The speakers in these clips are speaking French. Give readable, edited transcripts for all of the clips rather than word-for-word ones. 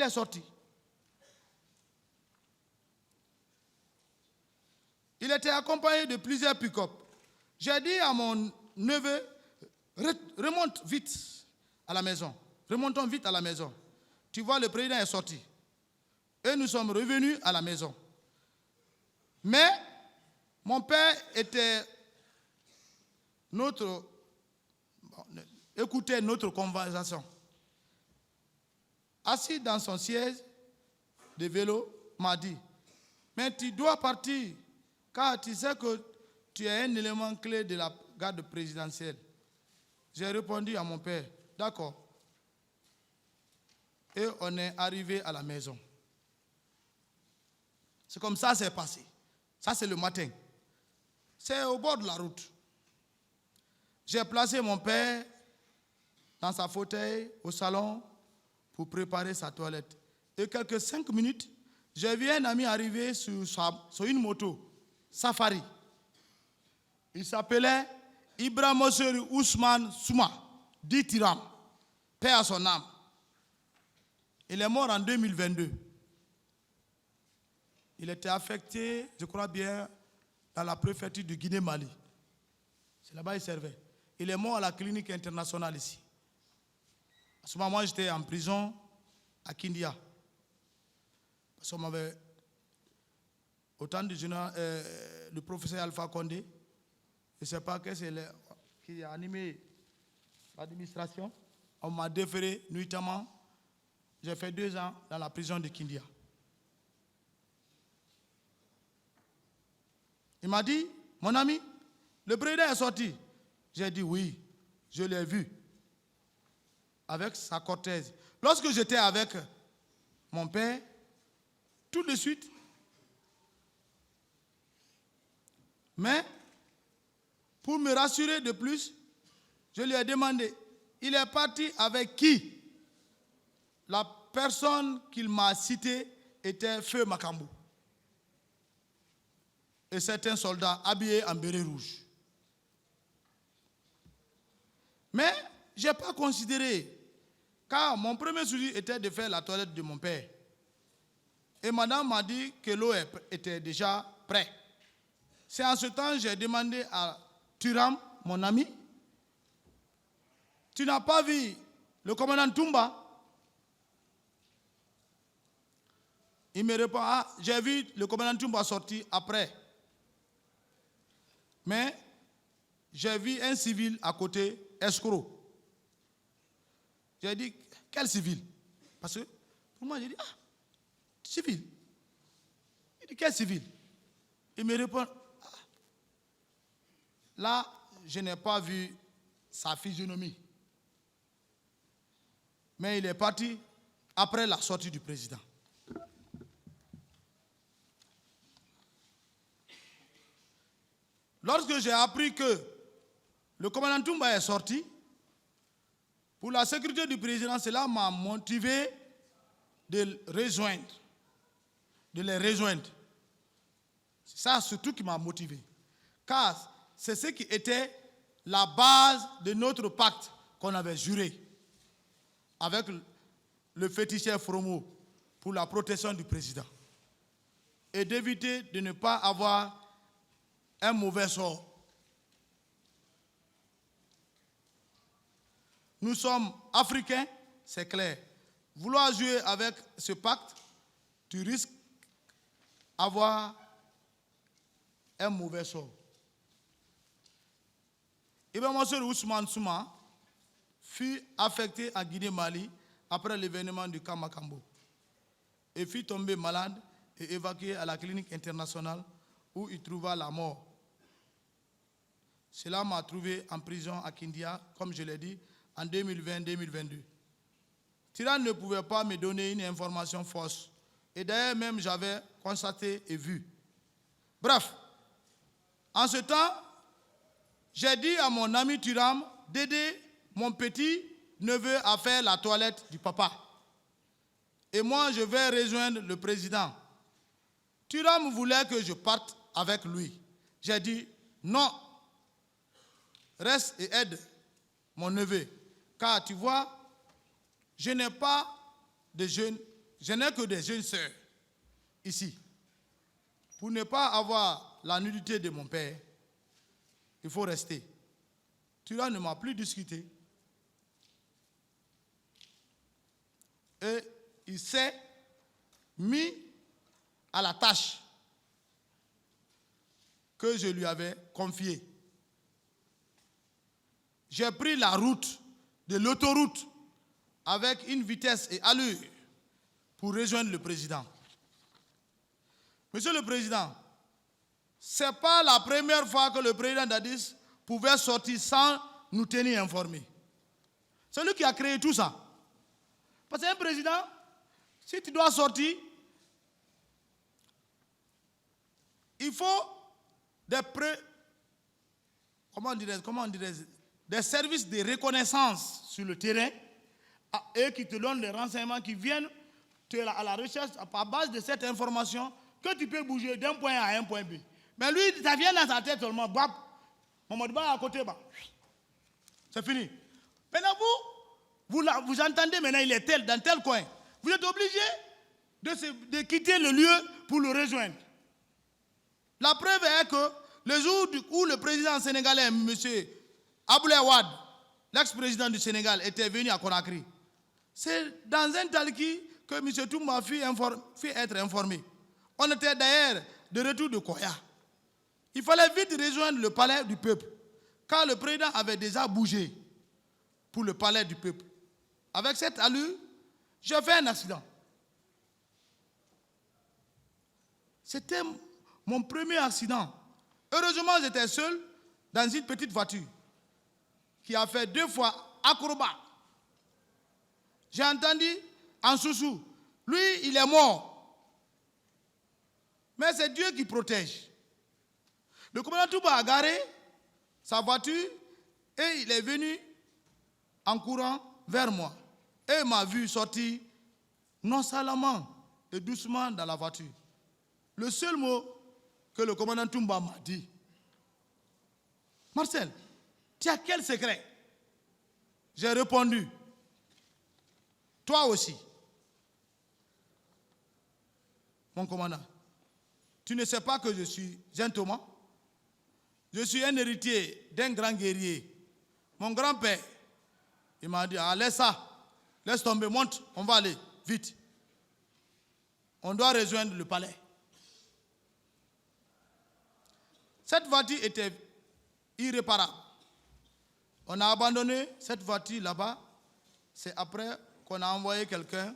est sorti. Il était accompagné de plusieurs pick-up. J'ai dit à mon neveu, remonte vite à la maison. Remontons vite à la maison. Tu vois, le président est sorti. Et nous sommes revenus à la maison. Mais mon père écoutait notre conversation. Assis dans son siège de vélo, m'a dit, mais tu dois partir, car tu sais que tu es un élément clé de la garde présidentielle. J'ai répondu à mon père, d'accord. Et on est arrivé à la maison. C'est comme ça que c'est passé. Ça, c'est le matin. C'est au bord de la route. J'ai placé mon père dans sa fauteuil au salon pour préparer sa toilette. Et quelques 5 minutes, j'ai vu un ami arriver sur une moto, Safari. Il s'appelait Ibrahim Mosseri Ousmane Souma, dit Tiram, paix à son âme. Il est mort en 2022. Il était affecté, je crois bien, dans la préfecture de Guinée-Mali. C'est là-bas qu'il servait. Il est mort à la clinique internationale ici. À ce moment, j'étais en prison à Kindia. Parce qu'on m'avait, au temps du le professeur Alpha Condé, je ne sais pas qui a animé l'administration, on m'a déféré nuitamment. J'ai fait 2 ans dans la prison de Kindia. Il m'a dit, mon ami, le président est sorti. J'ai dit oui, je l'ai vu. Avec sa cortège. Lorsque j'étais avec mon père, tout de suite, mais pour me rassurer de plus, je lui ai demandé, il est parti avec qui? La personne qu'il m'a citée était Feu Makambu. Et certains soldats habillés en béret rouge. Mais je n'ai pas considéré, car mon premier souci était de faire la toilette de mon père. Et madame m'a dit que l'eau était déjà prête. C'est en ce temps que j'ai demandé à Turam, mon ami, tu n'as pas vu le commandant Toumba? Il me répond, ah, j'ai vu le commandant Toumba sortir après. Mais j'ai vu un civil à côté, escroc. J'ai dit, quel civil? Parce que pour moi, j'ai dit, ah, civil. Il dit, quel civil? Il me répond, ah, là, je n'ai pas vu sa physionomie. Mais il est parti après la sortie du président. Lorsque j'ai appris que le commandant Toumba est sorti, pour la sécurité du président, cela m'a motivé de les rejoindre. C'est ça surtout qui m'a motivé. Car c'est ce qui était la base de notre pacte qu'on avait juré avec le féticheur Fromo pour la protection du président. Et d'éviter de ne pas avoir un mauvais sort. Nous sommes africains, c'est clair. Vouloir jouer avec ce pacte, tu risques d'avoir un mauvais sort. Ibn Mosseri Ousmane Souma fut affecté à Guinée-Mali après l'événement du camp Makambo et fut tombé malade et évacué à la clinique internationale où il trouva la mort. Cela m'a trouvé en prison à Kindia, comme je l'ai dit, en 2020-2022. Tiran ne pouvait pas me donner une information fausse. Et d'ailleurs même j'avais constaté et vu. Bref, en ce temps, j'ai dit à mon ami Turam d'aider mon petit neveu à faire la toilette du papa. Et moi, je vais rejoindre le président. Turam voulait que je parte avec lui. J'ai dit non. Reste et aide mon neveu. Car tu vois, je n'ai pas de jeunes je n'ai que des jeunes sœurs ici. Pour ne pas avoir la nudité de mon père, il faut rester. Tyran ne m'a plus discuté. Et il s'est mis à la tâche que je lui avais confiée. J'ai pris la route de l'autoroute avec une vitesse et allure pour rejoindre le président. Monsieur le Président, ce n'est pas la première fois que le président Dadis pouvait sortir sans nous tenir informés. C'est lui qui a créé tout ça. Parce qu'un président, si tu dois sortir, il faut des services de reconnaissance sur le terrain et qui te donnent les renseignements qui viennent à la recherche à base de cette information que tu peux bouger d'un point A à un point B. Mais lui, ça vient dans sa tête seulement. Mamadou Ba à côté. C'est fini. Maintenant, vous entendez maintenant, il est dans tel coin. Vous êtes obligé de quitter le lieu pour le rejoindre. La preuve est que le jour où le président sénégalais, M. Abdoulaye Wade, l'ex-président du Sénégal, était venu à Conakry, c'est dans un talki que M. Toumba fit être informé. On était d'ailleurs de retour de Koya. Il fallait vite rejoindre le palais du peuple, car le président avait déjà bougé pour le palais du peuple. Avec cette allure, j'ai fait un accident. C'était mon premier accident. Heureusement, j'étais seul dans une petite voiture qui a fait 2 fois acrobat. J'ai entendu en sous-sous, lui, il est mort. Mais c'est Dieu qui protège. Le commandant Toumba a garé sa voiture et il est venu en courant vers moi. Et il m'a vu sortir nonchalamment et doucement dans la voiture. Le seul mot que le commandant Toumba m'a dit: Marcel, tu as quel secret? J'ai répondu: toi aussi. Mon commandant, tu ne sais pas que je suis Jean Thomas? Je suis un héritier d'un grand guerrier. Mon grand-père, il m'a dit: ah, laisse ça, laisse tomber, monte, on va aller, vite. On doit rejoindre le palais. Cette voiture était irréparable. On a abandonné cette voiture là-bas. C'est après qu'on a envoyé quelqu'un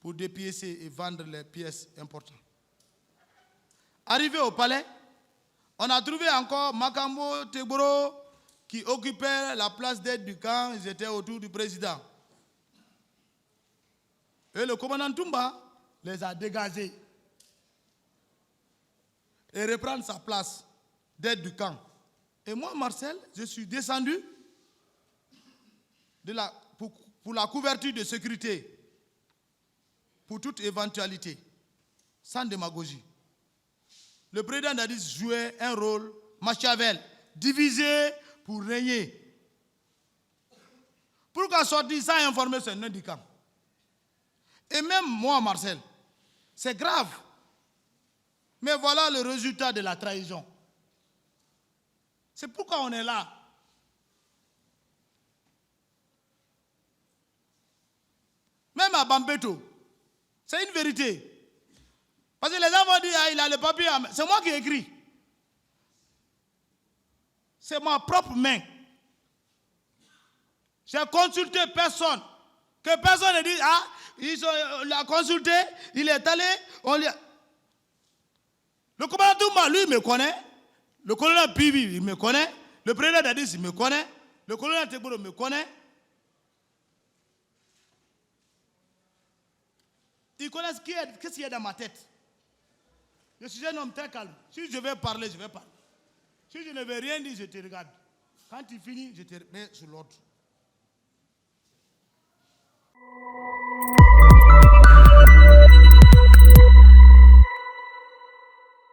pour dépiécer et vendre les pièces importantes. Arrivé au palais, on a trouvé encore Makambo, Tegboro, qui occupaient la place d'aide du camp. Ils étaient autour du président. Et le commandant Toumba les a dégagés et reprendre sa place d'aide du camp. Et moi, Marcel, je suis descendu pour la couverture de sécurité, pour toute éventualité, sans démagogie. Le président Dadis jouait un rôle Machiavel, divisé pour régner. Pourquoi sortir sans informer son nom du camp? Et même moi, Marcel, c'est grave. Mais voilà le résultat de la trahison. C'est pourquoi on est là. Même à Bambeto, c'est une vérité. Parce que les gens vont dire: ah, il a le papier. C'est moi qui ai écrit. C'est ma propre main. J'ai consulté personne. Que personne ne dise: ah, il l'a consulté, il est allé, Le commandant Toumba, lui, il me connaît. Le colonel Pivi, il me connaît. Le président Dadis, il me connaît. Le colonel Tegboro me connaît. Ils connaissent qu'est-ce qu'il y a dans ma tête. Je suis un homme très calme. Si je vais parler, je vais parler. Si je ne vais rien dire, je te regarde. Quand tu finis, je te mets sur l'ordre.